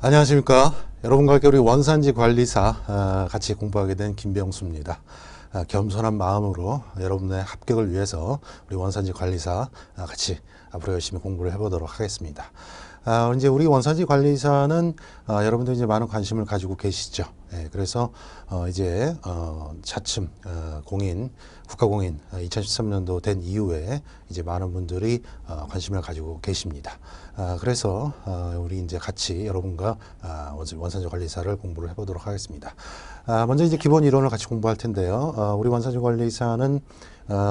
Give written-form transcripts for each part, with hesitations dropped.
안녕하십니까. 여러분과 함께 우리 원산지 관리사 같이 공부하게 된 김병수입니다. 겸손한 마음으로 여러분의 합격을 위해서 우리 원산지 관리사 같이 앞으로 열심히 공부를 해보도록 하겠습니다. 이제 우리 원산지 관리사는 여러분들 이제 많은 관심을 가지고 계시죠. 그래서 이제 차츰 공인 국가공인 2013년도 된 이후에 이제 많은 분들이 관심을 가지고 계십니다. 그래서 우리 이제 같이 여러분과 원산지 관리사를 공부를 해보도록 하겠습니다. 먼저 이제 기본 이론을 같이 공부할 텐데요. 우리 원산지 관리사는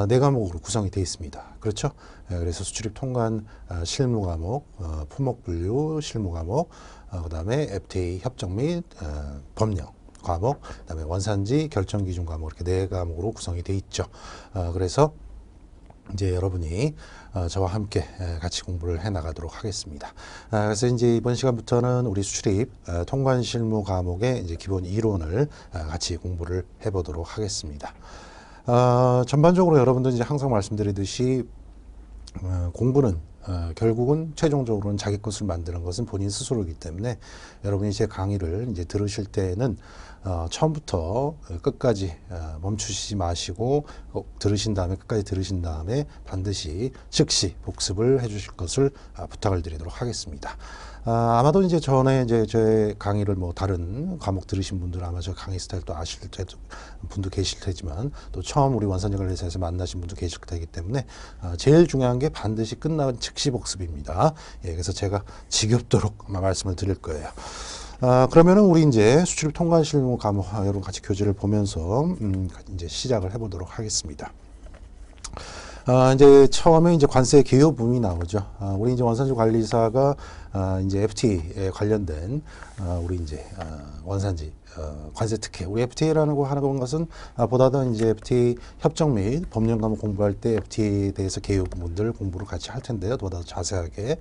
네 과목으로 구성이 되어 있습니다. 그렇죠? 그래서 수출입 통관 실무 과목, 품목 분류 실무 과목, 그 다음에 FTA 협정 및 법령 과목, 그 다음에 원산지 결정 기준 과목, 이렇게 네 과목으로 구성이 되어 있죠. 그래서 이제 여러분이 저와 함께 같이 공부를 해 나가도록 하겠습니다. 그래서 이제 이번 시간부터는 우리 수출입 통관 실무 과목의 이제 기본 이론을 같이 공부를 해 보도록 하겠습니다. 전반적으로 여러분들 이제 항상 말씀드리듯이 공부는 결국은 최종적으로는 자기 것을 만드는 것은 본인 스스로이기 때문에 여러분이 제 강의를 이제 들으실 때는 처음부터 끝까지 멈추시지 마시고 들으신 다음에 끝까지 들으신 다음에 반드시 즉시 복습을 해주실 것을 부탁을 드리도록 하겠습니다. 아마도 이제 전에 이제 제 강의를 뭐 다른 과목 들으신 분들 아마 저 강의 스타일 또 아실 분도 계실 테지만 또 처음 우리 원산지 관리사에서 만나신 분도 계실 테기 때문에 제일 중요한 게 반드시 끝나는 즉시 복습입니다. 그래서 제가 지겹도록 말씀을 드릴 거예요. 그러면은 우리 이제 수출입 통관 실무 과목 여러분 같이 교재를 보면서 이제 시작을 해보도록 하겠습니다. 이제 처음에 이제 관세 개요 부분이 나오죠. 우리 이제 원산지 관리사가 이제 FTA에 관련된 우리 이제 원산지 관세 특혜, 우리 FTA라는 거 하는 것은 보다는 이제 FTA 협정 및 법령 과목 공부할 때 FTA에 대해서 개요 부분들 공부를 같이 할 텐데요. 보다 더 자세하게.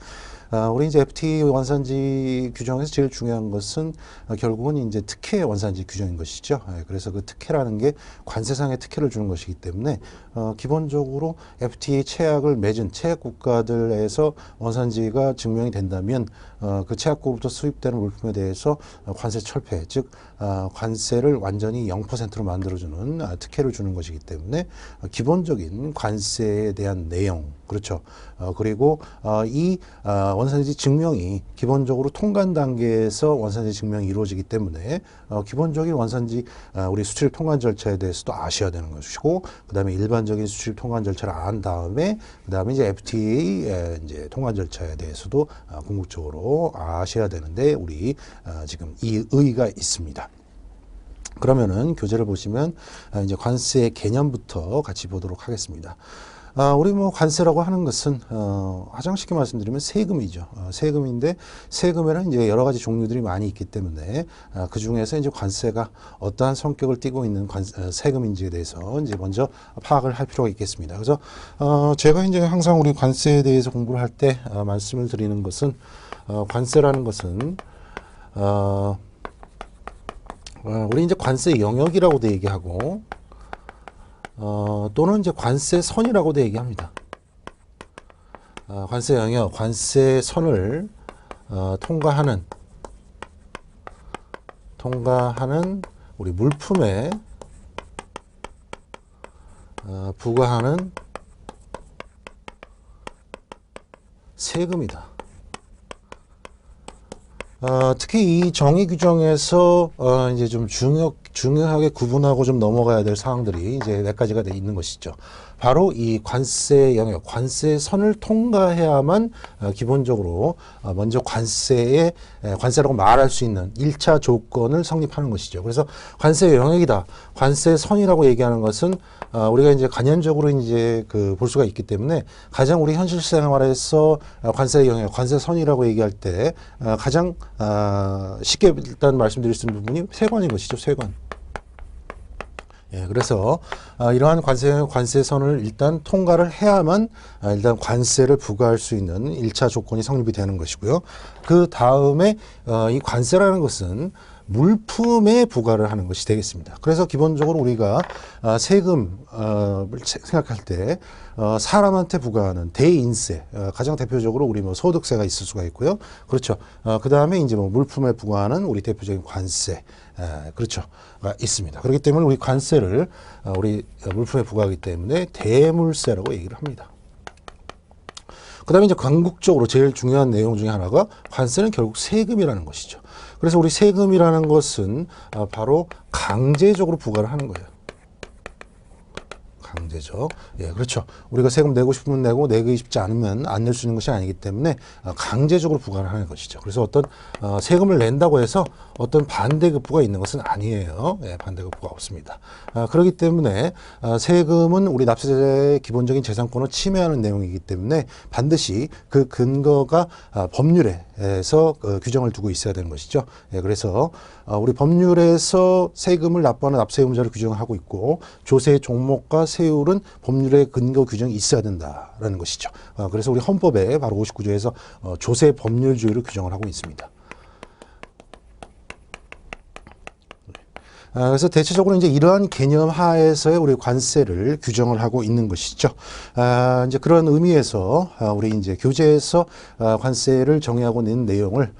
우리 이제 FTA 원산지 규정에서 제일 중요한 것은 결국은 이제 특혜 원산지 규정인 것이죠. 그래서 그 특혜라는 게 관세상의 특혜를 주는 것이기 때문에 기본적으로 FTA 체약을 맺은 체약 국가들에서 원산지가 증명이 된다면 그 체약국으로부터 수입되는 물품에 대해서 관세 철폐, 즉 관세를 완전히 0%로 만들어주는 특혜를 주는 것이기 때문에 기본적인 관세에 대한 내용, 그렇죠. 그리고 이 원산지 증명이 기본적으로 통관 단계에서 원산지 증명이 이루어지기 때문에 기본적인 원산지 우리 수출입 통관 절차에 대해서도 아셔야 되는 것이고, 그 다음에 일반적인 수출입 통관 절차를 안 다음에 그 다음에 이제 FTA 이제 통관 절차에 대해서도 궁극적으로 아셔야 되는데 우리 지금 이 의의가 있습니다. 그러면은 교재를 보시면 이제 관세의 개념부터 같이 보도록 하겠습니다. 우리 뭐 관세라고 하는 것은 가장 쉽게 말씀드리면 세금이죠. 세금인데 세금에는 이제 여러 가지 종류들이 많이 있기 때문에 그 중에서 이제 관세가 어떠한 성격을 띠고 있는 세금인지에 대해서 이제 먼저 파악을 할 필요가 있겠습니다. 그래서 제가 이제 항상 우리 관세에 대해서 공부를 할 때 말씀을 드리는 것은 관세라는 것은 우리 이제 관세 영역이라고도 얘기하고 또는 이제 관세선이라고도 얘기합니다. 관세 영역, 관세선을 통과하는 우리 물품에 부과하는 세금이다. 특히 이 정의 규정에서 이제 좀 중요하게 구분하고 좀 넘어가야 될 사항들이 이제 몇 가지가 있는 것이죠. 바로 이 관세 영역, 관세선을 통과해야만 기본적으로 먼저 관세라고 말할 수 있는 1차 조건을 성립하는 것이죠. 그래서 관세 영역이다, 관세선이라고 얘기하는 것은 우리가 이제 간접적으로 이제 볼 수가 있기 때문에 가장 우리 현실 생활에서 관세 영역, 관세선이라고 얘기할 때 가장 쉽게 일단 말씀드릴 수 있는 부분이 세관인 것이죠. 세관. 그래서 이러한 관세선을 일단 통과를 해야만 일단 관세를 부과할 수 있는 1차 조건이 성립이 되는 것이고요. 그 다음에 이 관세라는 것은 물품에 부과를 하는 것이 되겠습니다. 그래서 기본적으로 우리가 세금을 생각할 때 사람한테 부과하는 대인세, 가장 대표적으로 우리 뭐 소득세가 있을 수가 있고요. 그렇죠. 그 다음에 이제 뭐 물품에 부과하는 우리 대표적인 관세, 그렇죠. 있습니다. 그렇기 때문에 우리 관세를 우리 물품에 부과하기 때문에 대물세라고 얘기를 합니다. 그 다음에 이제 궁극적으로 제일 중요한 내용 중에 하나가 관세는 결국 세금이라는 것이죠. 그래서 우리 세금이라는 것은 바로 강제적으로 부과를 하는 거예요. 강제적. 예, 그렇죠. 우리가 세금 내고 싶으면 내고 내기 싶지 않으면 안 낼 수 있는 것이 아니기 때문에 강제적으로 부과를 하는 것이죠. 그래서 어떤 세금을 낸다고 해서 어떤 반대급부가 있는 것은 아니에요. 예, 반대급부가 없습니다. 그렇기 때문에 세금은 우리 납세자의 기본적인 재산권을 침해하는 내용이기 때문에 반드시 그 근거가 법률에서 규정을 두고 있어야 되는 것이죠. 예, 그래서 우리 법률에서 세금을 납부하는 납세 의무자를 규정하고 있고 조세의 종목과 세율은 법률의 근거 규정이 있어야 된다라는 것이죠. 그래서 우리 헌법에 바로 59조에서 조세 법률주의를 규정을 하고 있습니다. 그래서 대체적으로 이제 이러한 개념 하에서의 우리 관세를 규정을 하고 있는 것이죠. 이제 그런 의미에서 우리 이제 교재에서 관세를 정의하고 있는 내용을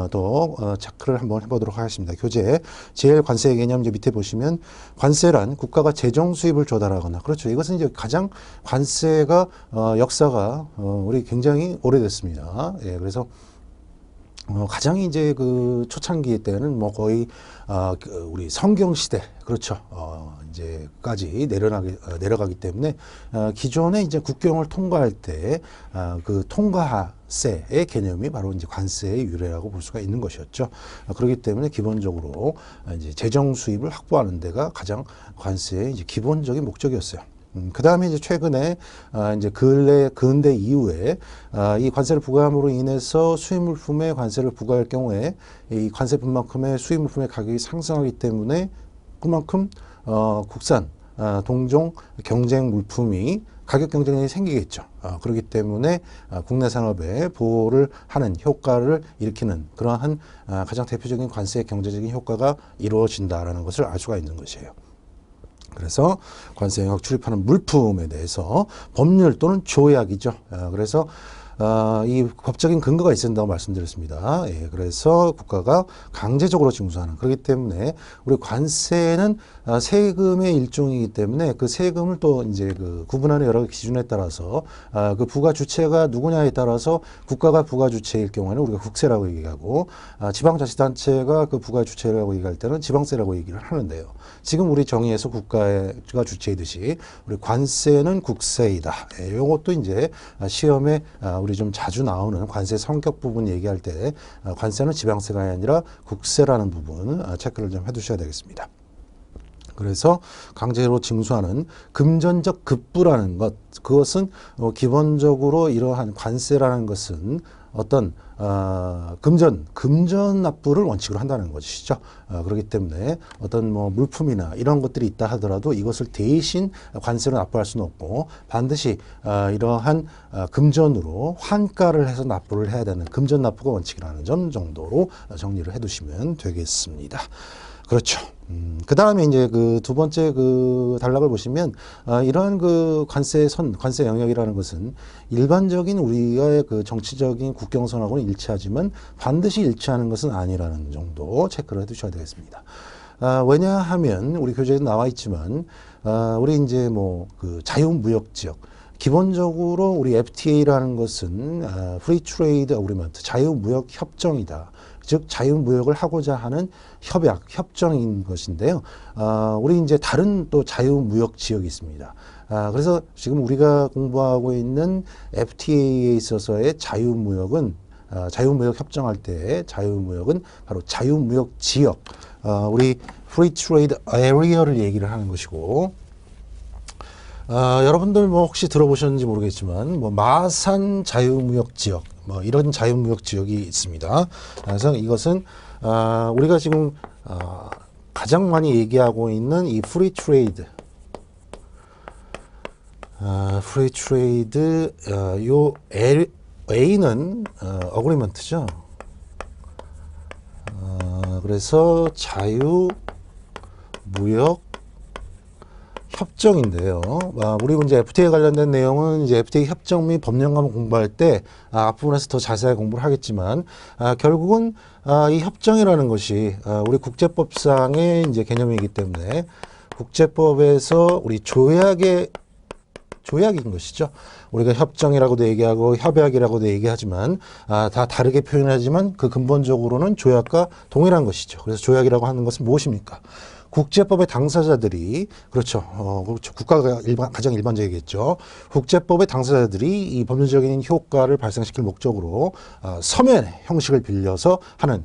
또 체크를 한번 해보도록 하겠습니다. 교재 제일 관세 개념 이제 밑에 보시면 관세란 국가가 재정 수입을 조달하거나 그렇죠. 이것은 이제 가장 관세가 역사가 우리 굉장히 오래됐습니다. 예, 그래서 가장 이제 그 초창기 때는 뭐 거의 우리 성경 시대 그렇죠. 이제까지 내려가기 때문에 기존에 이제 국경을 통과할 때 그 통과세의 개념이 바로 이제 관세의 유래라고 볼 수가 있는 것이었죠. 그렇기 때문에 기본적으로 이제 재정 수입을 확보하는 데가 가장 관세의 이제 기본적인 목적이었어요. 그 다음에 이제 최근에 이제 근대 이후에 이 관세를 부과함으로 인해서 수입물품에 관세를 부과할 경우에 이 관세분만큼의 수입물품의 가격이 상승하기 때문에 그만큼 국산 동종 경쟁 물품이 가격 경쟁력이 생기겠죠. 그렇기 때문에 국내 산업에 보호를 하는 효과를 일으키는 그러한 가장 대표적인 관세의 경제적인 효과가 이루어진다라는 것을 알 수가 있는 것이에요. 그래서 관세 영역 출입하는 물품에 대해서 법률 또는 조약이죠. 그래서 이 법적인 근거가 있어야 된다고 말씀드렸습니다. 예, 그래서 국가가 강제적으로 징수하는 그렇기 때문에 우리 관세는 세금의 일종이기 때문에 그 세금을 또 이제 그 구분하는 여러 기준에 따라서 그 부과 주체가 누구냐에 따라서 국가가 부과 주체일 경우에는 우리가 국세라고 얘기하고 지방자치단체가 그 부과 주체라고 얘기할 때는 지방세라고 얘기를 하는데요. 지금 우리 정의에서 국가가 주체이듯이 우리 관세는 국세이다. 예, 이것도 이제 시험에 우리 좀 자주 나오는 관세 성격 부분 얘기할 때 관세는 지방세가 아니라 국세라는 부분 체크를 좀 해두셔야 되겠습니다. 그래서 강제로 징수하는 금전적 급부라는 것, 그것은 기본적으로 이러한 관세라는 것은 어떤 금전 납부를 원칙으로 한다는 것이죠. 그렇기 때문에 어떤 뭐 물품이나 이런 것들이 있다 하더라도 이것을 대신 관세로 납부할 수는 없고 반드시 이러한 금전으로 환가를 해서 납부를 해야 되는 금전 납부가 원칙이라는 점 정도로 정리를 해두시면 되겠습니다. 그렇죠. 그 다음에 이제 그 두 번째 그 단락을 보시면 이러한 그 관세 영역이라는 것은 일반적인 우리의 그 정치적인 국경선하고는 일치하지만 반드시 일치하는 것은 아니라는 정도 체크를 해두셔야 되겠습니다. 왜냐하면 우리 교재에 나와 있지만 우리 이제 뭐 그 자유무역지역 기본적으로 우리 FTA라는 것은 Free Trade Agreement 자유무역 협정이다. 즉 자유무역을 하고자 하는 협정인 것인데요. 우리 이제 다른 또 자유무역 지역이 있습니다. 그래서 지금 우리가 공부하고 있는 FTA에 있어서의 자유무역은 자유무역 협정할 때 자유무역은 바로 자유무역 지역, 우리 Free Trade Area를 얘기를 하는 것이고. 여러분들 뭐 혹시 들어보셨는지 모르겠지만 뭐 마산 자유무역 지역 뭐 이런 자유무역 지역이 있습니다. 그래서 이것은 우리가 지금 가장 많이 얘기하고 있는 이 프리 트레이드 요 A는 어그리먼트죠. 그래서 자유무역 협정인데요. 우리 이제 FTA 관련된 내용은 이제 FTA 협정 및 법령감을 공부할 때 앞부분에서 더 자세하게 공부를 하겠지만 결국은 이 협정이라는 것이 우리 국제법상의 이제 개념이기 때문에 국제법에서 우리 조약인 것이죠. 우리가 협정이라고도 얘기하고 협약이라고도 얘기하지만 다 다르게 표현하지만 그 근본적으로는 조약과 동일한 것이죠. 그래서 조약이라고 하는 것은 무엇입니까? 국제법의 당사자들이 그렇죠. 국가가 가장 일반적이겠죠. 국제법의 당사자들이 이 법률적인 효과를 발생시킬 목적으로 서면의 형식을 빌려서 하는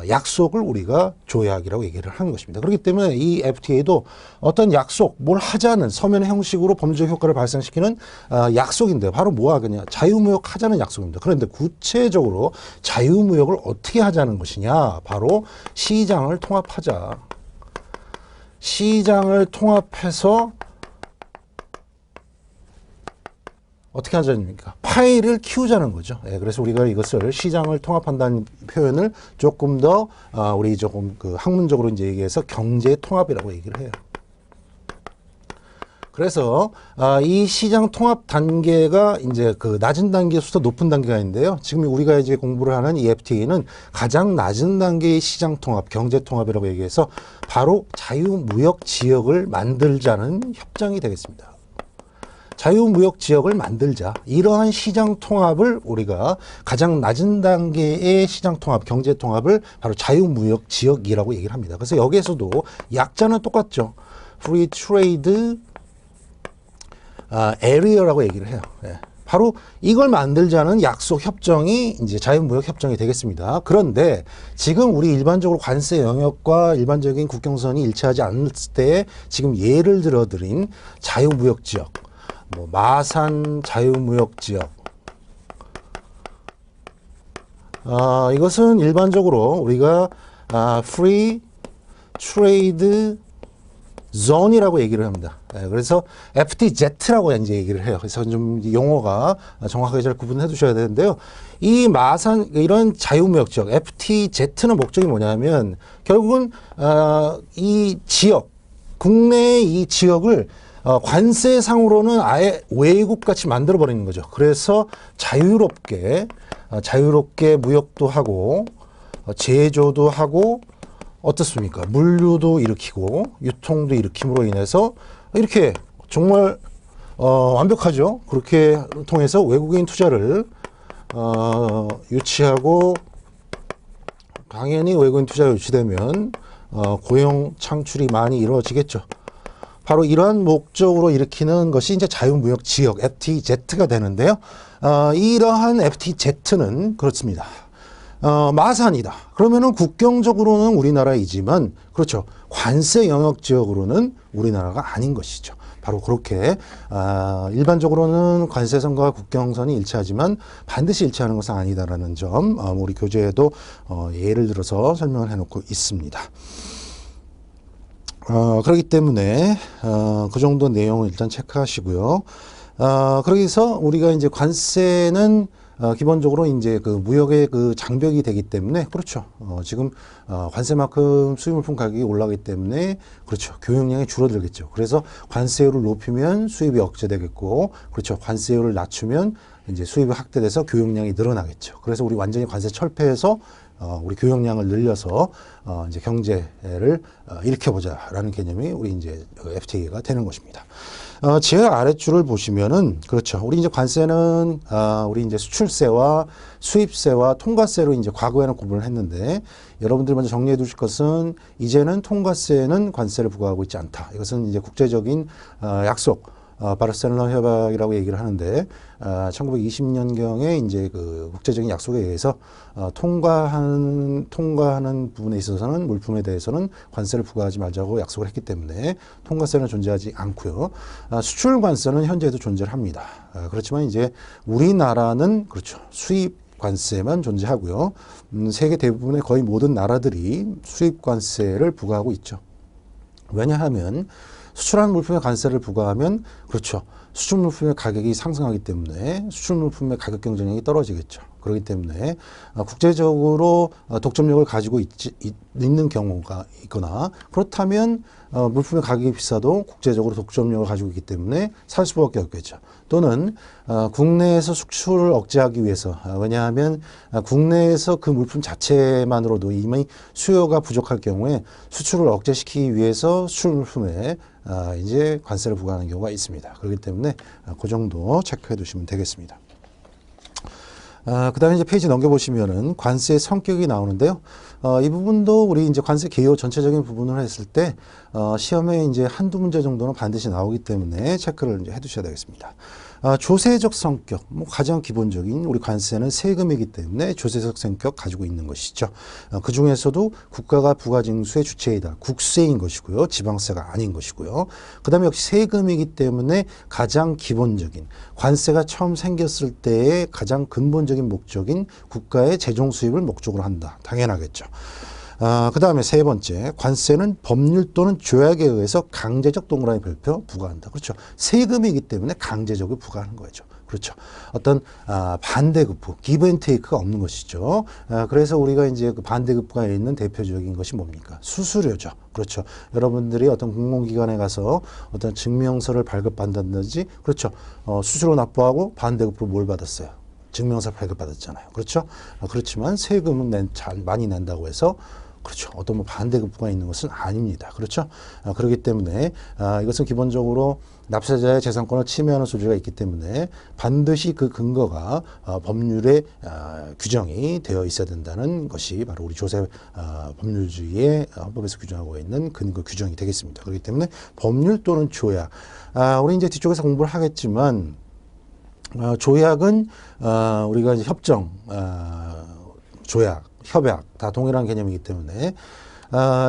약속을 우리가 조약이라고 얘기를 하는 것입니다. 그렇기 때문에 이 FTA도 어떤 약속, 뭘 하자는 서면의 형식으로 법률적 효과를 발생시키는 약속인데 바로 뭐 하겠냐? 자유무역 하자는 약속입니다. 그런데 구체적으로 자유무역을 어떻게 하자는 것이냐? 바로 시장을 통합하자. 시장을 통합해서 어떻게 하자입니까? 파이를 키우자는 거죠. 그래서 우리가 이것을 시장을 통합한다는 표현을 조금 더 우리 조금 그 학문적으로 이제 얘기해서 경제 통합이라고 얘기를 해요. 그래서 이 시장 통합 단계가 이제 그 낮은 단계에서부터 높은 단계가 있는데요. 지금 우리가 이제 공부를 하는 이 FTA는 가장 낮은 단계의 시장 통합, 경제 통합이라고 얘기해서 바로 자유무역 지역을 만들자는 협정이 되겠습니다. 자유무역 지역을 만들자. 이러한 시장 통합을 우리가 가장 낮은 단계의 시장 통합, 경제 통합을 바로 자유무역 지역이라고 얘기를 합니다. 그래서 여기에서도 약자는 똑같죠. Free Trade Area라고 얘기를 해요. 바로 이걸 만들자는 약속 협정이 이제 자유무역 협정이 되겠습니다. 그런데 지금 우리 일반적으로 관세 영역과 일반적인 국경선이 일치하지 않을 때 지금 예를 들어 드린 자유무역 지역, 뭐 마산 자유무역 지역, 이것은 일반적으로 우리가 Free Trade Zone이라고 얘기를 합니다. 그래서 FTZ라고 이제 얘기를 해요. 그래서 좀 용어가 정확하게 잘 구분해 두셔야 되는데요. 이 마산 이런 자유무역 지역 FTZ는 목적이 뭐냐면 결국은 이 지역 국내의 이 지역을 관세상으로는 아예 외국 같이 만들어 버리는 거죠. 그래서 자유롭게 무역도 하고 제조도 하고 어떻습니까? 물류도 일으키고 유통도 일으킴으로 인해서 이렇게 정말 완벽하죠. 그렇게 통해서 외국인 투자를 유치하고 당연히 외국인 투자가 유치되면 고용 창출이 많이 이루어지겠죠. 바로 이러한 목적으로 일으키는 것이 이제 자유무역 지역 FTZ가 되는데요. 이러한 FTZ는 그렇습니다. 마산이다. 그러면은 국경적으로는 우리나라이지만 그렇죠. 관세 영역 지역으로는 우리나라가 아닌 것이죠. 바로 그렇게 일반적으로는 관세선과 국경선이 일치하지만 반드시 일치하는 것은 아니다라는 점 우리 교재에도 예를 들어서 설명을 해놓고 있습니다. 그렇기 때문에 그 정도 내용을 일단 체크하시고요. 그래서 우리가 이제 관세는 기본적으로 이제 그 무역의 그 장벽이 되기 때문에 그렇죠. 지금 관세만큼 수입물품 가격이 올라가기 때문에 그렇죠. 교역량이 줄어들겠죠. 그래서 관세율을 높이면 수입이 억제되겠고 그렇죠. 관세율을 낮추면 이제 수입이 확대돼서 교역량이 늘어나겠죠. 그래서 우리 완전히 관세 철폐해서 우리 교역량을 늘려서 이제 경제를 일으켜보자라는 개념이 우리 이제 FTA가 되는 것입니다. 제 아래줄을 보시면은 그렇죠. 우리 이제 관세는 우리 이제 수출세와 수입세와 통과세로 이제 과거에는 구분을 했는데 여러분들 먼저 정리해 두실 것은 이제는 통과세는 관세를 부과하고 있지 않다. 이것은 이제 국제적인 약속. 바르셀로나 협약이라고 얘기를 하는데 1920년경에 이제 그 국제적인 약속에 의해서 통과하는 부분에 있어서는 물품에 대해서는 관세를 부과하지 말자고 약속을 했기 때문에 통과세는 존재하지 않고요. 수출 관세는 현재도 존재를 합니다. 그렇지만 이제 우리나라는 그렇죠. 수입 관세만 존재하고요. 세계 대부분의 거의 모든 나라들이 수입 관세를 부과하고 있죠. 왜냐하면 수출한 물품에 관세를 부과하면 그렇죠. 수출 물품의 가격이 상승하기 때문에 수출 물품의 가격 경쟁력이 떨어지겠죠. 그렇기 때문에 국제적으로 독점력을 가지고 있는 경우가 있거나 그렇다면 물품의 가격이 비싸도 국제적으로 독점력을 가지고 있기 때문에 살 수밖에 없겠죠. 또는 국내에서 수출을 억제하기 위해서 왜냐하면 국내에서 그 물품 자체만으로도 이미 수요가 부족할 경우에 수출을 억제시키기 위해서 수출 물품에 이제 관세를 부과하는 경우가 있습니다. 그렇기 때문에 그 정도 체크해 두시면 되겠습니다. 그 다음에 이제 페이지 넘겨보시면은 관세의 성격이 나오는데요. 이 부분도 우리 이제 관세 개요 전체적인 부분을 했을 때, 시험에 이제 한두 문제 정도는 반드시 나오기 때문에 체크를 이제 해 두셔야 되겠습니다. 조세적 성격, 뭐 가장 기본적인 우리 관세는 세금이기 때문에 조세적 성격 가지고 있는 것이죠. 그 중에서도 국가가 부가징수의 주체이다. 국세인 것이고요. 지방세가 아닌 것이고요. 그 다음에 역시 세금이기 때문에 가장 기본적인 관세가 처음 생겼을 때의 가장 근본적인 목적인 국가의 재정 수입을 목적으로 한다. 당연하겠죠. 그 다음에 세 번째, 관세는 법률 또는 조약에 의해서 강제적 동그라미 별표 부과한다. 그렇죠. 세금이기 때문에 강제적으로 부과하는 거죠. 그렇죠. 어떤 반대급부, 기브 앤 테이크가 없는 것이죠. 그래서 우리가 이제 그 반대급부가 있는 대표적인 것이 뭡니까? 수수료죠. 그렇죠. 여러분들이 어떤 공공기관에 가서 어떤 증명서를 발급한다든지, 그렇죠. 수수료 납부하고 반대급부로 뭘 받았어요? 증명서 발급받았잖아요. 그렇죠. 그렇지만 세금은 많이 낸다고 해서 그렇죠. 어떤 뭐 반대급부가 있는 것은 아닙니다. 그렇죠. 그렇기 때문에 이것은 기본적으로 납세자의 재산권을 침해하는 소지가 있기 때문에 반드시 그 근거가 법률에 규정이 되어 있어야 된다는 것이 바로 우리 조세 법률주의의 헌법에서 규정하고 있는 근거 규정이 되겠습니다. 그렇기 때문에 법률 또는 조약, 우리 이제 뒤쪽에서 공부를 하겠지만 조약은 우리가 이제 협정, 조약, 협약 다 동일한 개념이기 때문에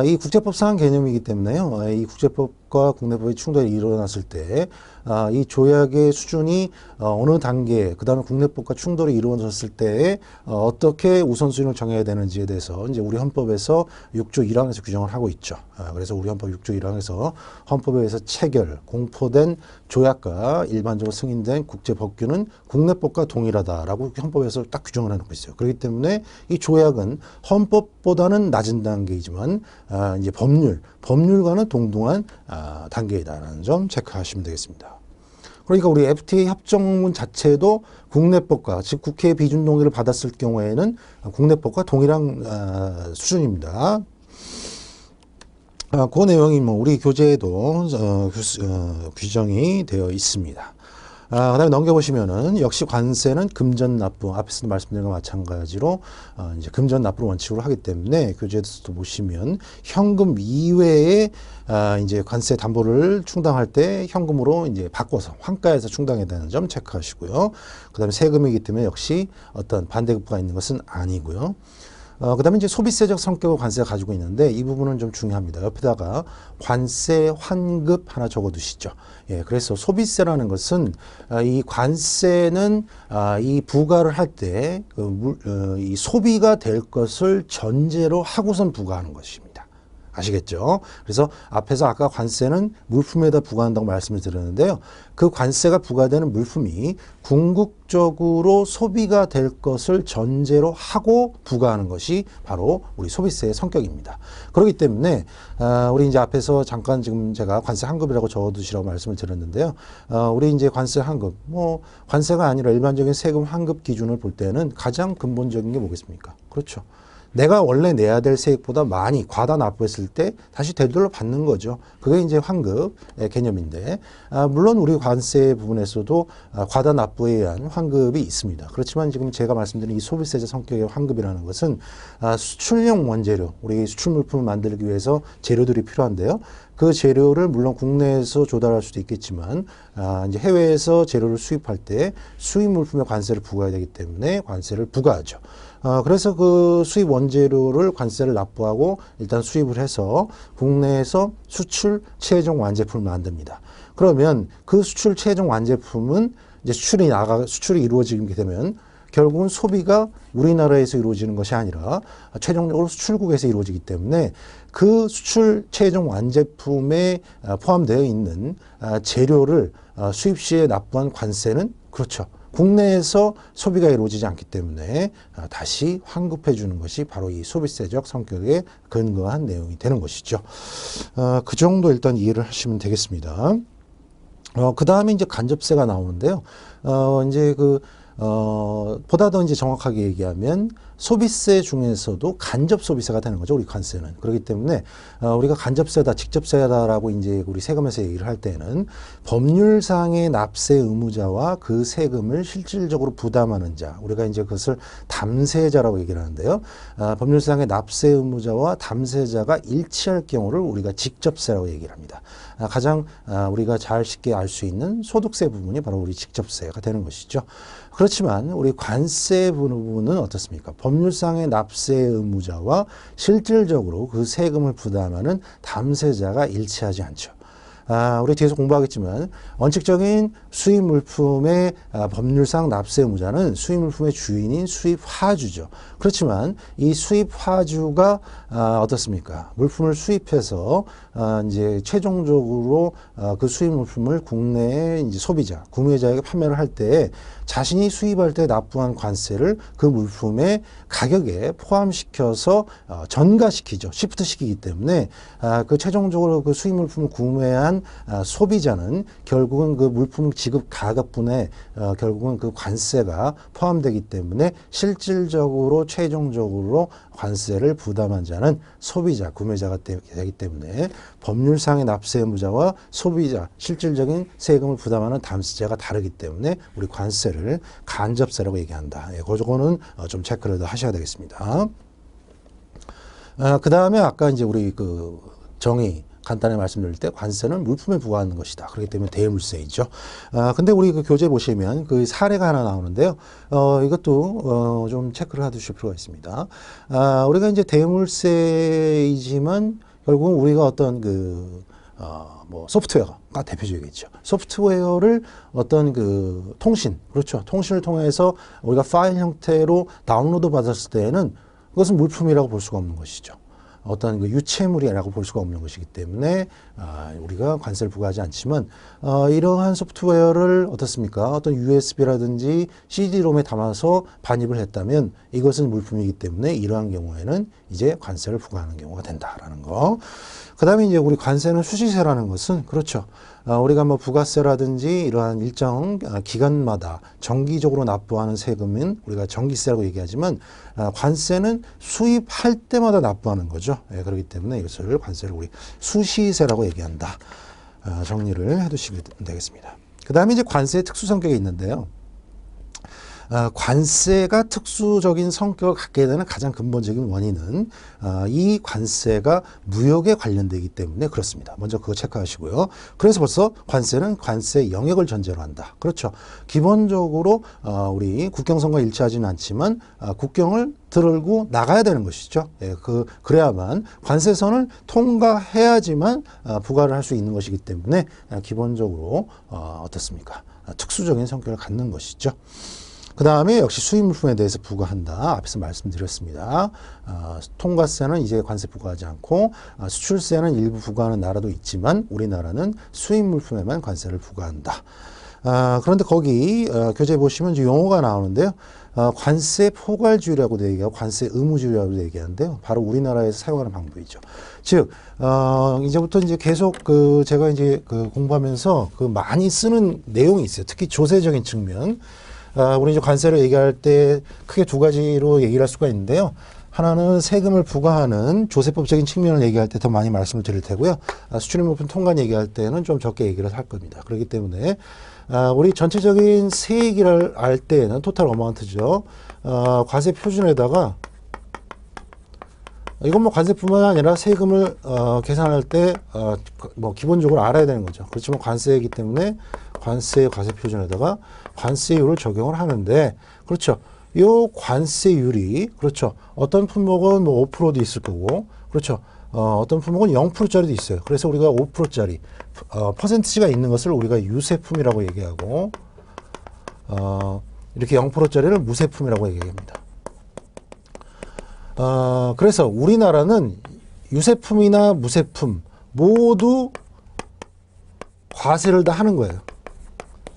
이 국제법상 개념이기 때문에요. 이 국제법과 국내법의 충돌이 일어났을 때 이 조약의 수준이 어느 단계, 그 다음에 국내법과 충돌이 이루어졌을 때 어떻게 우선순위를 정해야 되는지에 대해서 이제 우리 헌법에서 6조 1항에서 규정을 하고 있죠. 그래서 우리 헌법 6조 1항에서 헌법에 의해서 체결, 공포된 조약과 일반적으로 승인된 국제법규는 국내법과 동일하다라고 헌법에서 딱 규정을 해놓고 있어요. 그렇기 때문에 이 조약은 헌법보다는 낮은 단계이지만 이제 법률과는 동등한 단계이다라는 점 체크하시면 되겠습니다. 그러니까 우리 FTA 협정문 자체도 국내법과 즉 국회 비준 동의를 받았을 경우에는 국내법과 동일한 수준입니다. 그 내용이 뭐 우리 교재에도 규정이 되어 있습니다. 그 다음에 넘겨보시면은 역시 관세는 금전 납부, 앞에서도 말씀드린 것과 마찬가지로 이제 금전 납부를 원칙으로 하기 때문에 교재에서도 보시면 현금 이외에 이제 관세 담보를 충당할 때 현금으로 이제 바꿔서 환가해서 충당해야 되는 점 체크하시고요. 그 다음에 세금이기 때문에 역시 어떤 반대급부가 있는 것은 아니고요. 그 다음에 이제 소비세적 성격을 관세가 가지고 있는데 이 부분은 좀 중요합니다. 옆에다가 관세 환급 하나 적어 두시죠. 예, 그래서 소비세라는 것은 이 관세는 이 부과를 할 때 이 소비가 될 것을 전제로 하고선 부과하는 것입니다. 아시겠죠? 그래서 앞에서 아까 관세는 물품에다 부과한다고 말씀을 드렸는데요. 그 관세가 부과되는 물품이 궁극적으로 소비가 될 것을 전제로 하고 부과하는 것이 바로 우리 소비세의 성격입니다. 그렇기 때문에 우리 이제 앞에서 잠깐 지금 제가 관세 환급이라고 적어두시라고 말씀을 드렸는데요. 우리 이제 관세 환급, 뭐 관세가 아니라 일반적인 세금 환급 기준을 볼 때는 가장 근본적인 게 뭐겠습니까? 그렇죠. 내가 원래 내야 될 세액보다 많이 과다 납부했을 때 다시 되돌려 받는 거죠. 그게 이제 환급의 개념인데, 물론 우리 관세 부분에서도 과다 납부에 의한 환급이 있습니다. 그렇지만 지금 제가 말씀드린 이 소비세적 성격의 환급이라는 것은 수출용 원재료, 우리 수출 물품을 만들기 위해서 재료들이 필요한데요. 그 재료를 물론 국내에서 조달할 수도 있겠지만 이제 해외에서 재료를 수입할 때 수입 물품에 관세를 부과해야 되기 때문에 관세를 부과하죠. 그래서 그 수입 원재료를 관세를 납부하고 일단 수입을 해서 국내에서 수출 최종 완제품을 만듭니다. 그러면 그 수출 최종 완제품은 이제 수출이 이루어지게 되면 결국은 소비가 우리나라에서 이루어지는 것이 아니라 최종적으로 수출국에서 이루어지기 때문에 그 수출 최종 완제품에 포함되어 있는 재료를 수입 시에 납부한 관세는 그렇죠. 국내에서 소비가 이루어지지 않기 때문에 다시 환급해 주는 것이 바로 이 소비세적 성격에 근거한 내용이 되는 것이죠. 그 정도 일단 이해를 하시면 되겠습니다. 그 다음에 이제 간접세가 나오는데요. 이제 보다 더 이제 정확하게 얘기하면 소비세 중에서도 간접 소비세가 되는 거죠. 우리 관세는. 그렇기 때문에 우리가 간접세다, 직접세다라고 이제 우리 세금에서 얘기를 할 때는 법률상의 납세 의무자와 그 세금을 실질적으로 부담하는 자, 우리가 이제 그것을 담세자라고 얘기를 하는데요. 법률상의 납세 의무자와 담세자가 일치할 경우를 우리가 직접세라고 얘기를 합니다. 가장 우리가 잘 쉽게 알 수 있는 소득세 부분이 바로 우리 직접세가 되는 것이죠. 그렇지만 우리 관세 부분은 어떻습니까? 법률상의 납세 의무자와 실질적으로 그 세금을 부담하는 담세자가 일치하지 않죠. 우리 뒤에서 공부하겠지만 원칙적인 수입 물품의 법률상 납세 의무자는 수입 물품의 주인인 수입화주죠. 그렇지만 이 수입화주가 어떻습니까? 물품을 수입해서 이제 최종적으로 그 수입 물품을 국내의 이제 소비자, 구매자에게 판매를 할 때 자신이 수입할 때 납부한 관세를 그 물품의 가격에 포함시켜서 전가시키죠. 시프트 시키기 때문에 그 최종적으로 그 수입 물품을 구매한 소비자는 결국은 그 물품 지급 가격분에 결국은 그 관세가 포함되기 때문에 실질적으로 최종적으로 관세를 부담한 자는 소비자, 구매자가 되기 때문에 법률상의 납세 의무자와 소비자, 실질적인 세금을 부담하는 담세자가 다르기 때문에 우리 관세를 간접세라고 얘기한다. 그거는 좀 체크를 더 하셔야 되겠습니다. 그 다음에 아까 이제 우리 그 정의 간단히 말씀드릴 때 관세는 물품에 부과하는 것이다. 그렇기 때문에 대물세이죠. 근데 우리 그 교재 보시면 그 사례가 하나 나오는데요. 이것도 좀 체크를 해두실 필요가 있습니다. 우리가 이제 대물세이지만 결국은 우리가 어떤 뭐 소프트웨어가 대표적이겠죠. 소프트웨어를 어떤 그 통신, 그렇죠. 통신을 통해서 우리가 파일 형태로 다운로드 받았을 때에는 그것은 물품이라고 볼 수가 없는 것이죠. 어떤 그 유체물이라고 볼 수가 없는 것이기 때문에 우리가 관세를 부과하지 않지만 이러한 소프트웨어를 어떻습니까? 어떤 USB라든지 CD-롬에 담아서 반입을 했다면 이것은 물품이기 때문에 이러한 경우에는 이제 관세를 부과하는 경우가 된다라는 거. 그 다음에 이제 우리 관세는 수시세라는 것은 그렇죠. 우리가 뭐 부가세라든지 이러한 일정 기간마다 정기적으로 납부하는 세금은 우리가 정기세라고 얘기하지만 관세는 수입할 때마다 납부하는 거죠. 그렇기 때문에 이것을 관세를 우리 수시세라고 얘기한다. 정리를 해두시면 되겠습니다. 그 다음에 이제 관세의 특수 성격이 있는데요. 관세가 특수적인 성격을 갖게 되는 가장 근본적인 원인은 이 관세가 무역에 관련되기 때문에 그렇습니다. 먼저 그거 체크하시고요. 그래서 벌써 관세는 관세 영역을 전제로 한다. 그렇죠. 기본적으로 우리 국경선과 일치하지는 않지만 국경을 들고 나가야 되는 것이죠. 그래야만 관세선을 통과해야지만 부과를 할 수 있는 것이기 때문에 기본적으로 어떻습니까? 특수적인 성격을 갖는 것이죠. 그 다음에 역시 수입 물품에 대해서 부과한다. 앞에서 말씀드렸습니다. 통과세는 이제 관세 부과하지 않고 수출세는 일부 부과하는 나라도 있지만 우리나라는 수입 물품에만 관세를 부과한다. 그런데 거기 교재 보시면 이제 용어가 나오는데요. 관세 포괄주의라고도 얘기하고 관세 의무주의라고도 얘기하는데요. 바로 우리나라에서 사용하는 방법이죠. 즉 이제부터 이제 계속 제가 이제 공부하면서 많이 쓰는 내용이 있어요. 특히 조세적인 측면. 우리 이제 관세를 얘기할 때 크게 두 가지로 얘기를 할 수가 있는데요. 하나는 세금을 부과하는 조세법적인 측면을 얘기할 때 더 많이 말씀을 드릴 테고요. 수출입 물품 통관 얘기할 때는 좀 적게 얘기를 할 겁니다. 그렇기 때문에 우리 전체적인 세액을 알 때에는 토탈 어마운트죠. 과세 표준에다가 이건 뭐 관세뿐만 아니라 세금을 계산할 때 뭐 기본적으로 알아야 되는 거죠. 그렇지만 관세이기 때문에 관세 표준에다가 관세율을 적용을 하는데 그렇죠. 요 관세율이 그렇죠. 어떤 품목은 뭐 5%도 있을 거고 그렇죠. 어떤 품목은 0%짜리도 있어요. 그래서 우리가 5%짜리 퍼센티지가 있는 것을 우리가 유세품이라고 얘기하고 이렇게 0%짜리를 무세품이라고 얘기합니다. 그래서 우리나라는 유세품이나 무세품 모두 과세를 다 하는 거예요.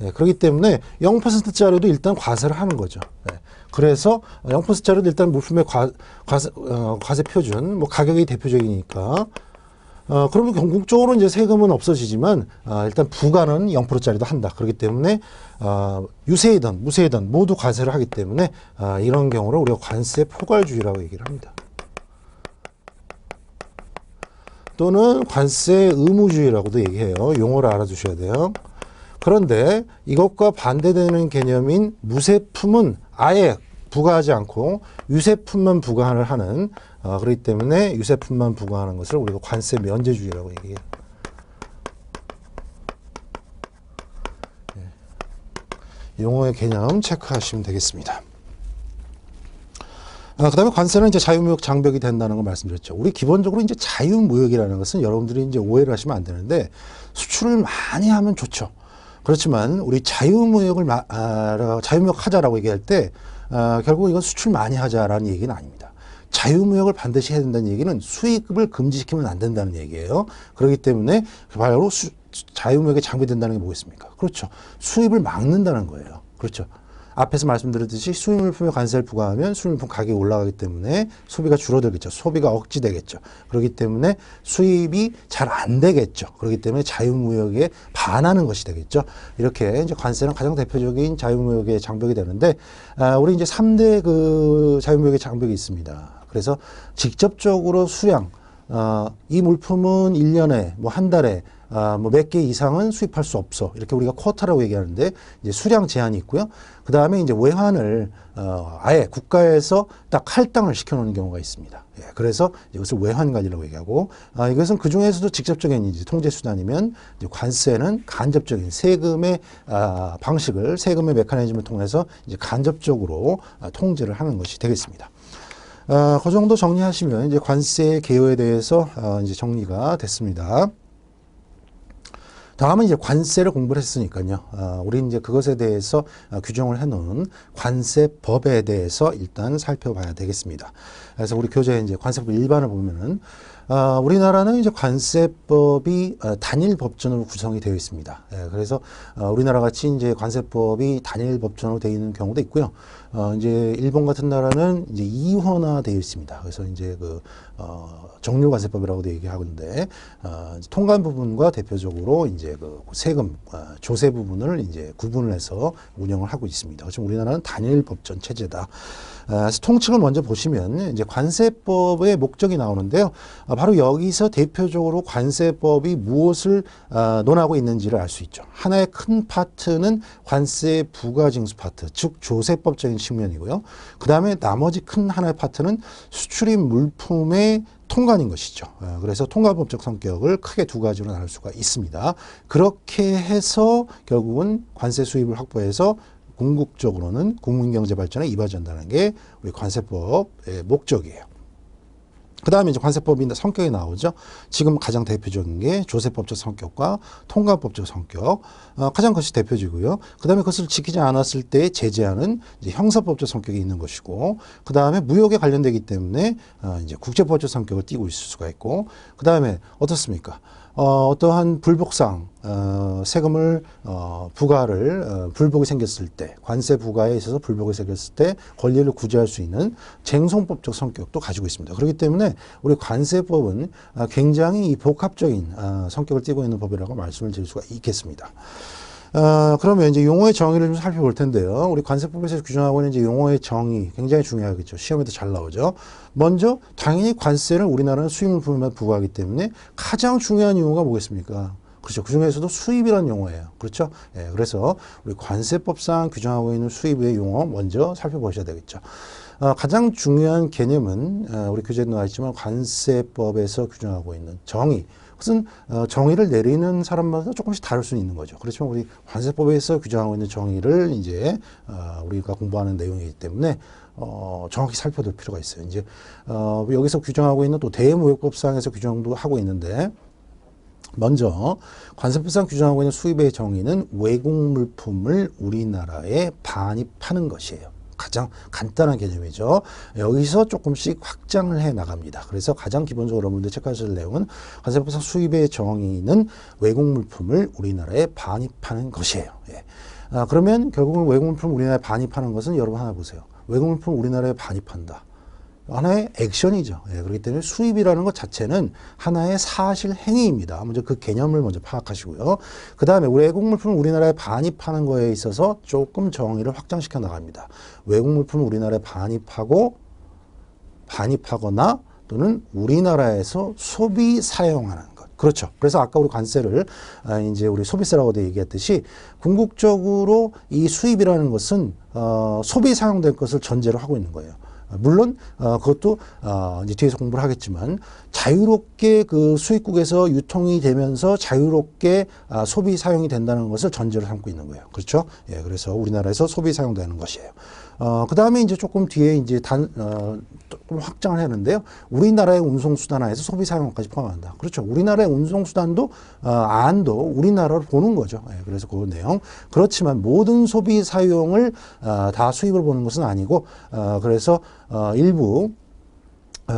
예, 그렇기 때문에 0%짜리도 일단 과세를 하는 거죠. 예, 그래서 0%짜리도 일단 물품의 과세 표준, 뭐 가격이 대표적이니까. 그러면 궁극적으로 이제 세금은 없어지지만, 일단 부가는 0%짜리도 한다. 그렇기 때문에, 유세이든 무세이든 모두 과세를 하기 때문에, 이런 경우를 우리가 관세 포괄주의라고 얘기를 합니다. 또는 관세 의무주의라고도 얘기해요. 용어를 알아두셔야 돼요. 그런데 이것과 반대되는 개념인 무세품은 아예 부과하지 않고 유세품만 부과를 하는, 그렇기 때문에 유세품만 부과하는 것을 우리가 관세 면제주의라고 얘기해요. 용어의 개념 체크하시면 되겠습니다. 그 다음에 관세는 이제 자유무역 장벽이 된다는 걸 말씀드렸죠. 우리 기본적으로 이제 자유무역이라는 것은 여러분들이 이제 오해를 하시면 안 되는데, 수출을 많이 하면 좋죠. 그렇지만 우리 자유무역을 자유무역 하자라고 얘기할 때 결국 이건 수출 많이 하자라는 얘기는 아닙니다. 자유무역을 반드시 해야 된다는 얘기는 수입을 금지시키면 안 된다는 얘기예요. 그렇기 때문에 바로 자유무역에 장벽된다는 게 뭐겠습니까? 그렇죠. 수입을 막는다는 거예요. 그렇죠. 앞에서 말씀드렸듯이 수입물품에 관세를 부과하면 수입물품 가격이 올라가기 때문에 소비가 줄어들겠죠. 소비가 억지되겠죠. 그렇기 때문에 수입이 잘 안 되겠죠. 그렇기 때문에 자유무역에 반하는 것이 되겠죠. 이렇게 이제 관세는 가장 대표적인 자유무역의 장벽이 되는데, 우리 이제 3대 그 자유무역의 장벽이 있습니다. 그래서 직접적으로 수량, 이 물품은 1년에 뭐 한 달에 뭐 몇 개 이상은 수입할 수 없어. 이렇게 우리가 쿼타라고 얘기하는데, 이제 수량 제한이 있고요. 그 다음에 이제 외환을, 아예 국가에서 딱 할당을 시켜놓는 경우가 있습니다. 예, 그래서 이것을 외환 관리라고 얘기하고, 이것은 그 중에서도 직접적인 이제 통제 수단이면, 이제 관세는 간접적인 세금의, 방식을, 세금의 메커니즘을 통해서 이제 간접적으로 통제를 하는 것이 되겠습니다. 그 정도 정리하시면 이제 관세 개요에 대해서 이제 정리가 됐습니다. 다음은 이제 관세를 공부를 했으니까요. 우리 이제 그것에 대해서 규정을 해놓은 관세법에 대해서 일단 살펴봐야 되겠습니다. 그래서 우리 교재에 이제 관세법 일반을 보면은, 우리나라는 이제 관세법이 단일 법전으로 구성이 되어 있습니다. 예, 그래서 우리나라 같이 이제 관세법이 단일 법전으로 되어 있는 경우도 있고요. 이제 일본 같은 나라는 이제 이원화 되어 있습니다. 그래서 이제 그 정률관세법이라고도 얘기하고 있는데, 통관 부분과 대표적으로 이제 그 세금 조세 부분을 이제 구분을 해서 운영을 하고 있습니다. 그래서 우리나라는 단일 법전 체제다. 그래서 통칭을 먼저 보시면 이제 관세법의 목적이 나오는데요. 바로 여기서 대표적으로 관세법이 무엇을 논하고 있는지를 알 수 있죠. 하나의 큰 파트는 관세 부가징수 파트, 즉 조세법적인 측면이고요. 그 다음에 나머지 큰 하나의 파트는 수출입 물품의 통관인 것이죠. 그래서 통관법적 성격을 크게 두 가지로 나눌 수가 있습니다. 그렇게 해서 결국은 관세 수입을 확보해서 궁극적으로는 국민경제 발전에 이바지한다는 게 우리 관세법의 목적이에요. 그 다음에 이제 관세법이 성격이 나오죠. 지금 가장 대표적인 게 조세법적 성격과 통관법적 성격, 가장 그것이 대표적이고요. 그 다음에 그것을 지키지 않았을 때의 제재하는 이제 형사법적 성격이 있는 것이고, 그 다음에 무역에 관련되기 때문에 이제 국제법적 성격을 띠고 있을 수가 있고, 그 다음에 어떻습니까? 어떠한 불복상, 세금을, 부과를, 불복이 생겼을 때, 관세 부과에 있어서 불복이 생겼을 때 권리를 구제할 수 있는 쟁송법적 성격도 가지고 있습니다. 그렇기 때문에 우리 관세법은 굉장히 복합적인 성격을 띠고 있는 법이라고 말씀을 드릴 수가 있겠습니다. 그러면 이제 용어의 정의를 좀 살펴볼 텐데요. 우리 관세법에서 규정하고 있는 이제 용어의 정의 굉장히 중요하겠죠. 시험에도 잘 나오죠. 먼저 당연히 관세를 우리나라는 수입물품에만 부과하기 때문에 가장 중요한 용어가 뭐겠습니까? 그렇죠. 그 중에서도 수입이라는 용어예요. 그렇죠. 예, 그래서 우리 관세법상 규정하고 있는 수입의 용어 먼저 살펴보셔야 되겠죠. 가장 중요한 개념은 우리 교재에 나와 있지만 관세법에서 규정하고 있는 정의. 그것은 정의를 내리는 사람마다 조금씩 다를 수는 있는 거죠. 그렇지만 우리 관세법에서 규정하고 있는 정의를 이제 우리가 공부하는 내용이기 때문에 정확히 살펴볼 필요가 있어요. 이제 여기서 규정하고 있는 또 대무역법상에서 규정도 하고 있는데, 먼저 관세법상 규정하고 있는 수입의 정의는 외국 물품을 우리나라에 반입하는 것이에요. 가장 간단한 개념이죠. 여기서 조금씩 확장을 해 나갑니다. 그래서 가장 기본적으로 여러분들 체크하실 내용은 관세법상 수입의 정의는 외국 물품을 우리나라에 반입하는 것이에요. 예. 그러면 결국은 외국 물품 우리나라에 반입하는 것은 여러분 하나 보세요. 외국 물품 우리나라에 반입한다. 하나의 액션이죠. 예, 그렇기 때문에 수입이라는 것 자체는 하나의 사실 행위입니다. 먼저 그 개념을 먼저 파악하시고요. 그 다음에 외국 물품을 우리나라에 반입하는 거에 있어서 조금 정의를 확장시켜 나갑니다. 외국 물품을 우리나라에 반입하거나 또는 우리나라에서 소비 사용하는 것. 그렇죠. 그래서 아까 우리 관세를 이제 우리 소비세라고 얘기했듯이 궁극적으로 이 수입이라는 것은 소비 사용될 것을 전제로 하고 있는 거예요. 물론 그것도 이제 뒤에서 공부를 하겠지만 자유롭게 그 수입국에서 유통이 되면서 자유롭게 소비 사용이 된다는 것을 전제로 삼고 있는 거예요. 그렇죠? 예, 그래서 우리나라에서 소비 사용되는 것이에요. 그 다음에 이제 조금 뒤에 이제 조금 확장을 했는데요. 우리나라의 운송수단 안에서 소비 사용까지 포함한다. 그렇죠. 우리나라의 운송수단도 안도 우리나라로 보는 거죠. 예, 그래서 그 내용. 그렇지만 모든 소비 사용을 다 수입으로 보는 것은 아니고 그래서 일부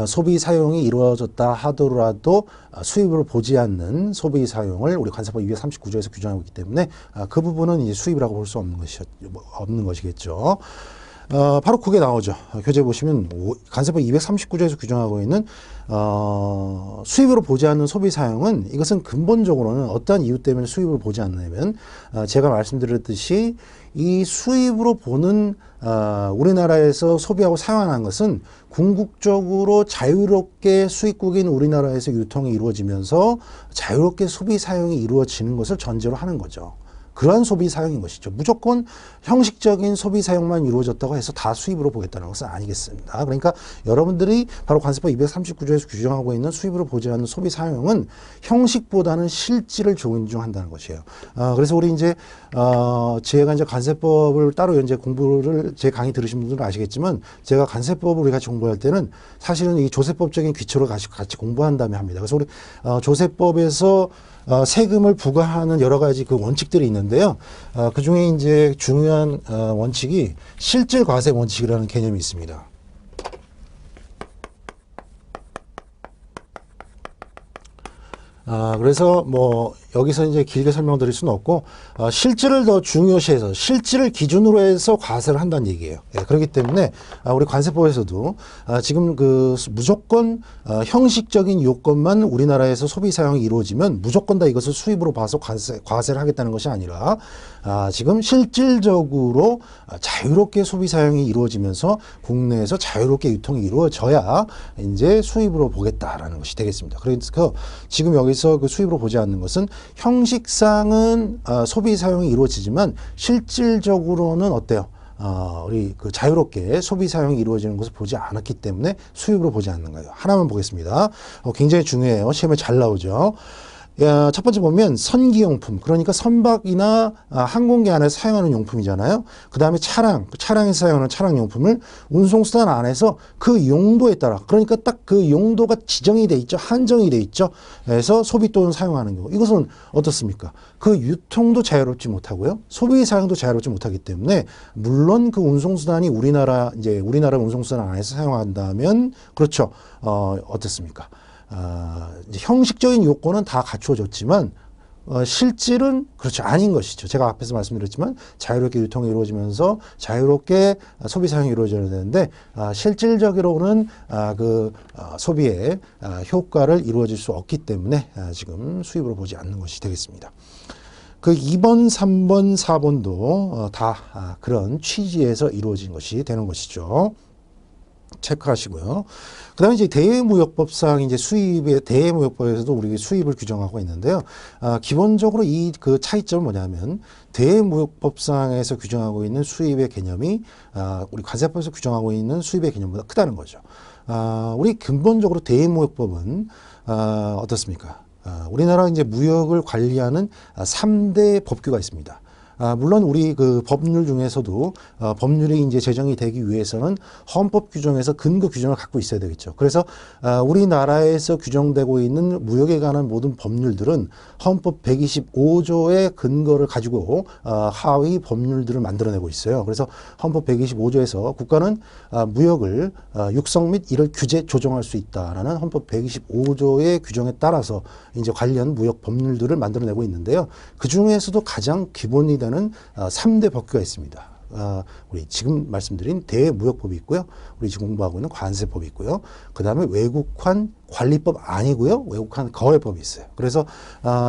소비 사용이 이루어졌다 하더라도 수입으로 보지 않는 소비 사용을 우리 관세법 239조에서 규정하고 있기 때문에 그 부분은 이제 수입이라고 볼 수 없는 것이겠죠. 바로 그게 나오죠. 교재 보시면 관세법 239조에서 규정하고 있는 수입으로 보지 않는 소비 사용은 이것은 근본적으로는 어떠한 이유 때문에 수입으로 보지 않냐면 제가 말씀드렸듯이 이 수입으로 보는 우리나라에서 소비하고 사용하는 것은 궁극적으로 자유롭게 수입국인 우리나라에서 유통이 이루어지면서 자유롭게 소비 사용이 이루어지는 것을 전제로 하는 거죠. 그러한 소비 사용인 것이죠. 무조건 형식적인 소비 사용만 이루어졌다고 해서 다 수입으로 보겠다는 것은 아니겠습니다. 그러니까 여러분들이 바로 관세법 239조에서 규정하고 있는 수입으로 보지 않는 소비 사용은 형식보다는 실질을 존중한다는 것이에요. 그래서 우리 이제 제가 이제 관세법을 따로 이제 공부를 제 강의 들으신 분들은 아시겠지만 제가 관세법을 우리 같이 공부할 때는 사실은 이 조세법적인 기초를 같이 공부한 다음에 합니다. 그래서 우리 조세법에서 세금을 부과하는 여러 가지 그 원칙들이 있는데요. 그 중에 이제 중요한 원칙이 실질 과세 원칙이라는 개념이 있습니다. 그래서 뭐 여기서 이제 길게 설명드릴 수는 없고 실질을 더 중요시해서 실질을 기준으로 해서 과세를 한다는 얘기예요. 예, 그렇기 때문에 우리 관세법에서도 지금 그 무조건 형식적인 요건만 우리나라에서 소비 사용이 이루어지면 무조건 다 이것을 수입으로 봐서 과세를 하겠다는 것이 아니라 지금 실질적으로 자유롭게 소비 사용이 이루어지면서 국내에서 자유롭게 유통이 이루어져야 이제 수입으로 보겠다라는 것이 되겠습니다. 그래서 지금 여기서 그 수입으로 보지 않는 것은 형식상은 소비 사용이 이루어지지만 실질적으로는 어때요? 우리 그 자유롭게 소비 사용이 이루어지는 것을 보지 않았기 때문에 수입으로 보지 않는 거예요. 하나만 보겠습니다. 굉장히 중요해요. 시험에 잘 나오죠. 첫 번째 보면 선기용품, 그러니까 선박이나 항공기 안에서 사용하는 용품이잖아요. 그 다음에 차량에서 사용하는 차량용품을 운송수단 안에서 그 용도에 따라, 그러니까 딱 그 용도가 지정이 돼 있죠. 한정이 돼 있죠. 그래서 소비 또는 사용하는 경우. 이것은 어떻습니까? 그 유통도 자유롭지 못하고요. 소비 사용도 자유롭지 못하기 때문에 물론 그 운송수단이 우리나라 운송수단 안에서 사용한다면 그렇죠. 어떻습니까? 이제 형식적인 요건은 다 갖추어졌지만 실질은 그렇죠. 아닌 것이죠. 제가 앞에서 말씀드렸지만 자유롭게 유통이 이루어지면서 자유롭게 소비 사용이 이루어져야 되는데 실질적으로는 그 소비의 효과를 이루어질 수 없기 때문에 지금 수입으로 보지 않는 것이 되겠습니다. 그 2번, 3번, 4번도 다 그런 취지에서 이루어진 것이 되는 것이죠. 체크하시고요. 그 다음에 이제 대외무역법상 이제 수입의 대외무역법에서도 우리 수입을 규정하고 있는데요. 기본적으로 이 그 차이점은 뭐냐면 대외무역법상에서 규정하고 있는 수입의 개념이 우리 관세법에서 규정하고 있는 수입의 개념보다 크다는 거죠. 우리 근본적으로 대외무역법은 어떻습니까? 우리나라 이제 무역을 관리하는 3대 법규가 있습니다. 물론 우리 그 법률 중에서도 법률이 이제 제정이 되기 위해서는 헌법 규정에서 근거 규정을 갖고 있어야 되겠죠. 그래서 우리나라에서 규정되고 있는 무역에 관한 모든 법률들은 헌법 125조의 근거를 가지고 하위 법률들을 만들어내고 있어요. 그래서 헌법 125조에서 국가는 무역을 육성 및 이를 규제 조정할 수 있다라는 헌법 125조의 규정에 따라서 이제 관련 무역 법률들을 만들어내고 있는데요. 그 중에서도 가장 기본이 되는 3대 법규가 있습니다. 우리 지금 말씀드린 대무역법이 있고요. 우리 지금 공부하고 있는 관세법이 있고요. 그 다음에 외국환 관리법 아니고요. 외국환 거래법이 있어요. 그래서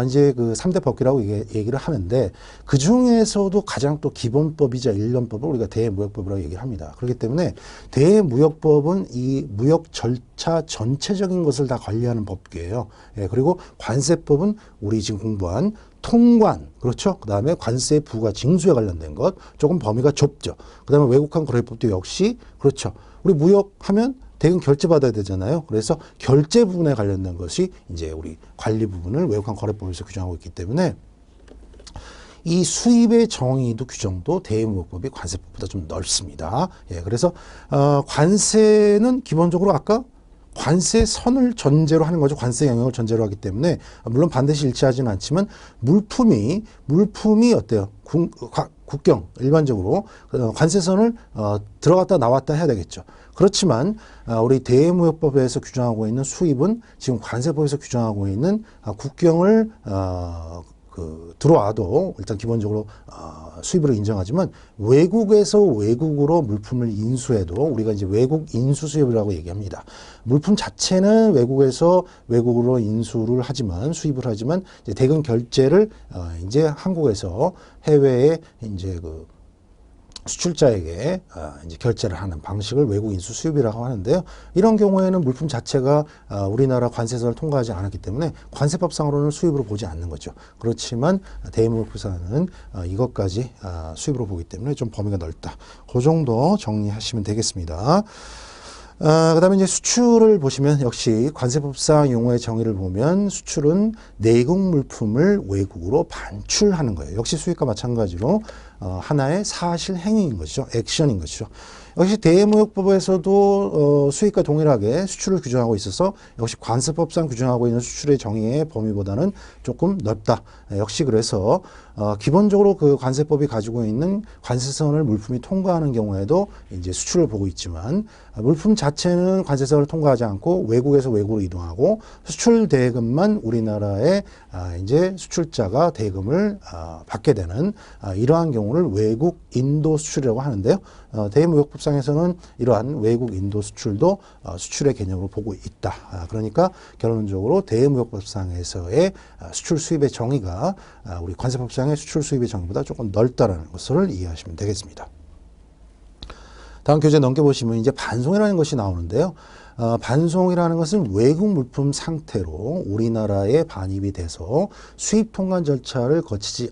이제 그 3대 법규라고 얘기를 하는데 그 중에서도 가장 또 기본법이자 일련법을 우리가 대무역법이라고 얘기를 합니다. 그렇기 때문에 대무역법은 이 무역 절차 전체적인 것을 다 관리하는 법규예요. 예, 그리고 관세법은 우리 지금 공부한 통관, 그렇죠? 그 다음에 관세 부과 징수에 관련된 것, 조금 범위가 좁죠. 그 다음에 외국환 거래법도 역시, 그렇죠. 우리 무역하면 대금 결제 받아야 되잖아요. 그래서 결제 부분에 관련된 것이 이제 우리 관리 부분을 외국환 거래법에서 규정하고 있기 때문에 이 수입의 정의도 규정도 대무역법이 관세법보다 좀 넓습니다. 예, 그래서 관세는 기본적으로 아까 관세 선을 전제로 하는 거죠. 관세 영역을 전제로 하기 때문에 물론 반드시 일치하지는 않지만 물품이 어때요? 국경 일반적으로 관세선을 들어갔다 나왔다 해야 되겠죠. 그렇지만 우리 대무역법에서 규정하고 있는 수입은 지금 관세법에서 규정하고 있는 국경을 들어와도 일단 기본적으로 수입으로 인정하지만 외국에서 외국으로 물품을 인수해도 우리가 이제 외국 인수 수입이라고 얘기합니다. 물품 자체는 외국에서 외국으로 인수를 하지만 수입을 하지만 이제 대금 결제를 이제 한국에서 해외에 이제 그 수출자에게 이제 결제를 하는 방식을 외국 인수 수입이라고 하는데요. 이런 경우에는 물품 자체가 우리나라 관세선을 통과하지 않았기 때문에 관세법상으로는 수입으로 보지 않는 거죠. 그렇지만 대무역법상은 이것까지 수입으로 보기 때문에 좀 범위가 넓다. 그 정도 정리하시면 되겠습니다. 그 다음에 이제 수출을 보시면 역시 관세법상 용어의 정의를 보면 수출은 내국 물품을 외국으로 반출하는 거예요. 역시 수입과 마찬가지로 하나의 사실 행위인 것이죠. 액션인 것이죠. 역시 대무역법에서도 수입과 동일하게 수출을 규정하고 있어서 역시 관세법상 규정하고 있는 수출의 정의의 범위보다는 조금 넓다. 역시 그래서 기본적으로 그 관세법이 가지고 있는 관세선을 물품이 통과하는 경우에도 이제 수출을 보고 있지만 물품 자체는 관세선을 통과하지 않고 외국에서 외국으로 이동하고 수출 대금만 우리나라에 이제 수출자가 대금을 받게 되는 이러한 경우를 외국 인도 수출이라고 하는데요. 대무역법상에서는 이러한 외국 인도 수출도 수출의 개념으로 보고 있다. 그러니까 결론적으로 대무역법상에서의 수출 수입의 정의가 우리 관세법상의 수출 수입의 정의보다 조금 넓다라는 것을 이해하시면 되겠습니다. 다음 교재 넘겨보시면 이제 반송이라는 것이 나오는데요. 반송이라는 것은 외국 물품 상태로 우리나라에 반입이 돼서 수입 통관 절차를 거치지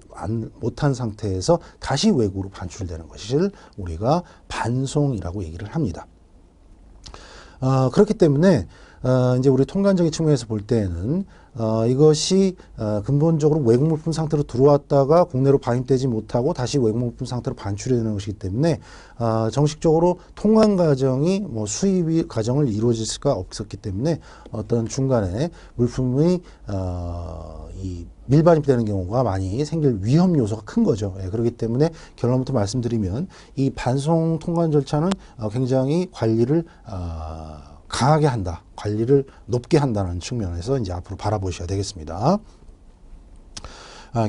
못한 상태에서 다시 외국으로 반출되는 것을 우리가 반송이라고 얘기를 합니다. 그렇기 때문에 이제 우리 통관적인 측면에서 볼 때에는 이것이 근본적으로 외국 물품 상태로 들어왔다가 국내로 반입되지 못하고 다시 외국 물품 상태로 반출이 되는 것이기 때문에 정식적으로 통관 과정이 뭐 수입 과정을 이루어질 수가 없었기 때문에 어떤 중간에 물품이 이 밀반입되는 경우가 많이 생길 위험 요소가 큰 거죠. 예, 그렇기 때문에 결론부터 말씀드리면 이 반송 통관 절차는 굉장히 관리를 강하게 한다. 관리를 높게 한다는 측면에서 이제 앞으로 바라보셔야 되겠습니다.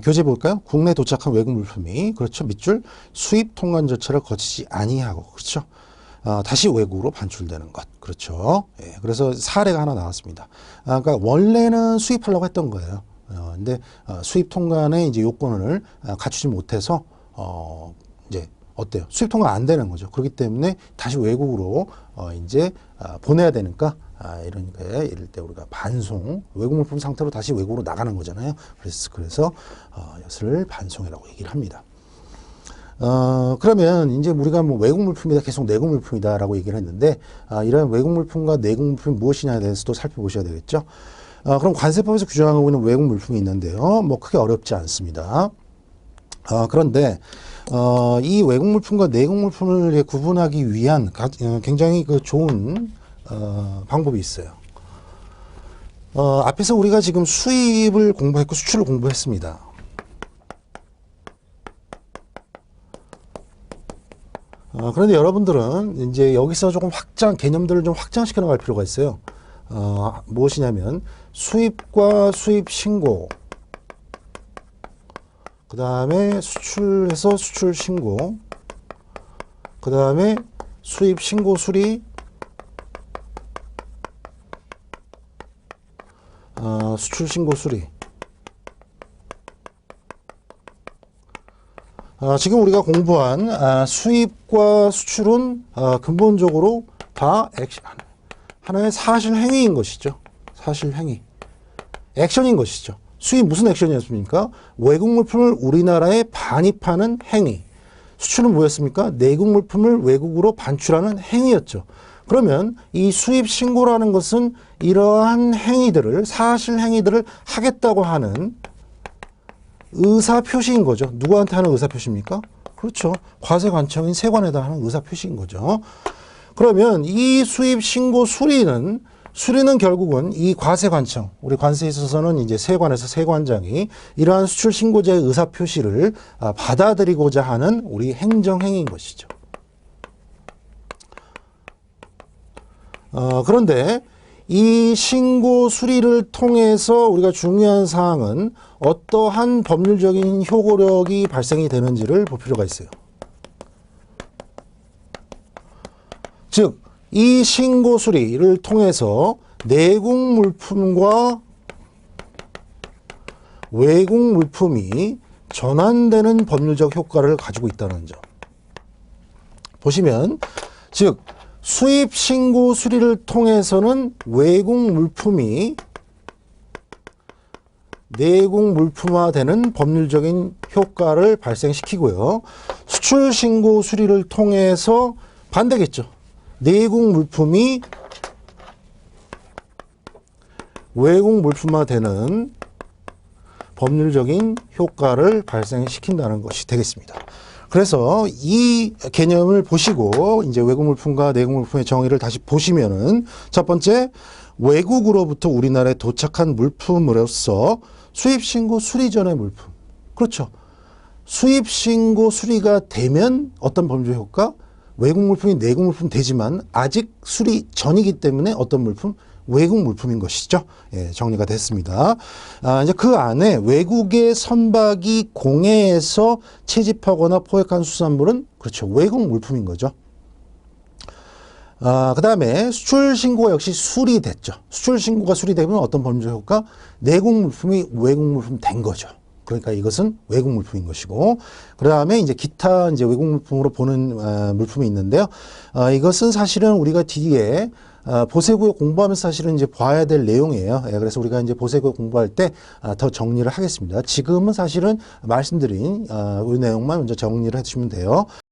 교재 볼까요? 국내 도착한 외국 물품이 그렇죠. 밑줄 수입 통관 절차를 거치지 아니하고 그렇죠. 다시 외국으로 반출되는 것 그렇죠. 예, 그래서 사례가 하나 나왔습니다. 그러니까 원래는 수입하려고 했던 거예요. 근데 수입 통관의 이제 요건을 갖추지 못해서 이제 어때요? 수입 통관 안 되는 거죠. 그렇기 때문에 다시 외국으로 이제 보내야 되니까 이러니까 이럴 때 우리가 반송 외국 물품 상태로 다시 외국으로 나가는 거잖아요. 그래서 이것을 반송이라고 얘기를 합니다. 그러면 이제 우리가 뭐 외국 물품이다 계속 내국 물품이다라고 얘기를 했는데 이런 외국 물품과 내국 물품이 무엇이냐에 대해서 또 살펴보셔야 되겠죠. 그럼 관세법에서 규정하고 있는 외국 물품이 있는데요. 뭐 크게 어렵지 않습니다. 그런데 이 외국 물품과 내국 물품을 구분하기 위한 굉장히 그 좋은 방법이 있어요. 앞에서 우리가 지금 수입을 공부했고 수출을 공부했습니다. 그런데 여러분들은 이제 여기서 조금 개념들을 좀 확장시켜 나갈 필요가 있어요. 무엇이냐면 수입과 수입 신고, 그 다음에 수출해서 수출 신고, 그 다음에 수입 신고 수리, 수출 신고 수리. 지금 우리가 공부한 수입과 수출은 근본적으로 다 하나의 사실 행위인 것이죠. 사실 행위. 액션인 것이죠. 수입 무슨 액션이었습니까? 외국 물품을 우리나라에 반입하는 행위. 수출은 뭐였습니까? 내국 물품을 외국으로 반출하는 행위였죠. 그러면 이 수입 신고라는 것은 이러한 행위들을, 사실 행위들을 하겠다고 하는 의사표시인 거죠. 누구한테 하는 의사표시입니까? 그렇죠. 과세관청인 세관에다 하는 의사표시인 거죠. 그러면 이 수입 신고 수리는 결국은 이 과세관청, 우리 관세에 있어서는 이제 세관에서 세관장이 이러한 수출 신고자의 의사표시를 받아들이고자 하는 우리 행정행위인 것이죠. 그런데 이 신고 수리를 통해서 우리가 중요한 사항은 어떠한 법률적인 효력이 발생이 되는지를 볼 필요가 있어요. 즉, 이 신고 수리를 통해서 내국 물품과 외국 물품이 전환되는 법률적 효과를 가지고 있다는 점. 보시면, 즉, 수입 신고 수리를 통해서는 외국 물품이 내국 물품화되는 법률적인 효과를 발생시키고요. 수출 신고 수리를 통해서 반대겠죠. 내국 물품이 외국 물품화되는 법률적인 효과를 발생시킨다는 것이 되겠습니다. 그래서 이 개념을 보시고 이제 외국 물품과 내국 물품의 정의를 다시 보시면은 첫 번째, 외국으로부터 우리나라에 도착한 물품으로서 수입 신고 수리 전의 물품. 그렇죠. 수입 신고 수리가 되면 어떤 법률 효과? 외국 물품이 내국 물품 되지만 아직 수리 전이기 때문에 어떤 물품? 외국 물품인 것이죠. 예, 정리가 됐습니다. 이제 그 안에 외국의 선박이 공해에서 채집하거나 포획한 수산물은 그렇죠. 외국 물품인 거죠. 그 다음에 수출 신고가 역시 수리됐죠. 수출 신고가 수리되면 어떤 법률적 효과? 내국 물품이 외국 물품 된 거죠. 그러니까 이것은 외국 물품인 것이고, 그 다음에 이제 기타 이제 외국 물품으로 보는 물품이 있는데요. 이것은 사실은 우리가 뒤에 보세구역 공부하면서 사실은 이제 봐야 될 내용이에요. 예, 그래서 우리가 이제 보세구역 공부할 때 더 정리를 하겠습니다. 지금은 사실은 말씀드린 이 내용만 먼저 정리를 해주시면 돼요.